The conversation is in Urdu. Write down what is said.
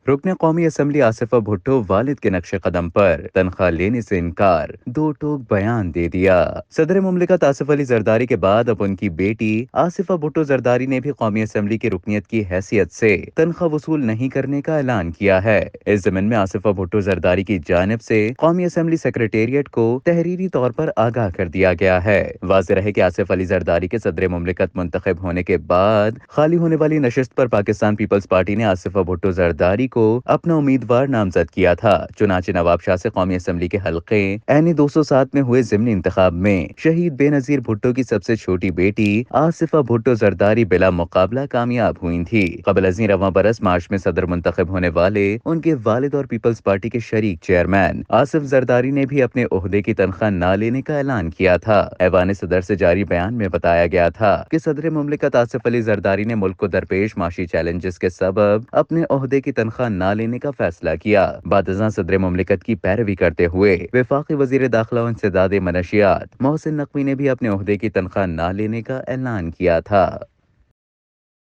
رکن قومی اسمبلی آصفہ بھٹو والد کے نقش قدم پر تنخواہ لینے سے انکار، دو ٹوک بیان دے دیا۔ صدر مملکت آصف علی زرداری کے بعد اب ان کی بیٹی آصفہ بھٹو زرداری نے بھی قومی اسمبلی کی رکنیت کی حیثیت سے تنخواہ وصول نہیں کرنے کا اعلان کیا ہے۔ اس ضمن میں آصفہ بھٹو زرداری کی جانب سے قومی اسمبلی سیکریٹریٹ کو تحریری طور پر آگاہ کر دیا گیا ہے۔ واضح رہے کہ آصف علی زرداری کے صدر مملکت منتخب ہونے کے بعد خالی ہونے والی نشست پر پاکستان پیپلز پارٹی نے آصفہ بھٹو زرداری کو اپنا امیدوار نامزد کیا تھا۔ چنانچہ نواب شاہ سے قومی اسمبلی کے حلقے این 207 میں ہوئے ضمنی انتخاب میں شہید بے نظیر بھٹو کی سب سے چھوٹی بیٹی آصفہ بھٹو زرداری بلا مقابلہ کامیاب ہوئی تھی۔ قبل ازیں رواں برس مارچ میں صدر منتخب ہونے والے ان کے والد اور پیپلز پارٹی کے شریک چیئرمین آصف زرداری نے بھی اپنے عہدے کی تنخواہ نہ لینے کا اعلان کیا تھا۔ ایوان صدر سے جاری بیان میں بتایا گیا تھا کہ صدر مملکت آصف علی زرداری نے ملک کو درپیش معاشی چیلنجز کے سبب اپنے عہدے کی تنخواہ نہ لینے کا فیصلہ کیا۔ بعد ازاں صدر مملکت کی پیروی کرتے ہوئے وفاقی وزیر داخلہ و انسداد منشیات محسن نقوی نے بھی اپنے عہدے کی تنخواہ نہ لینے کا اعلان کیا تھا۔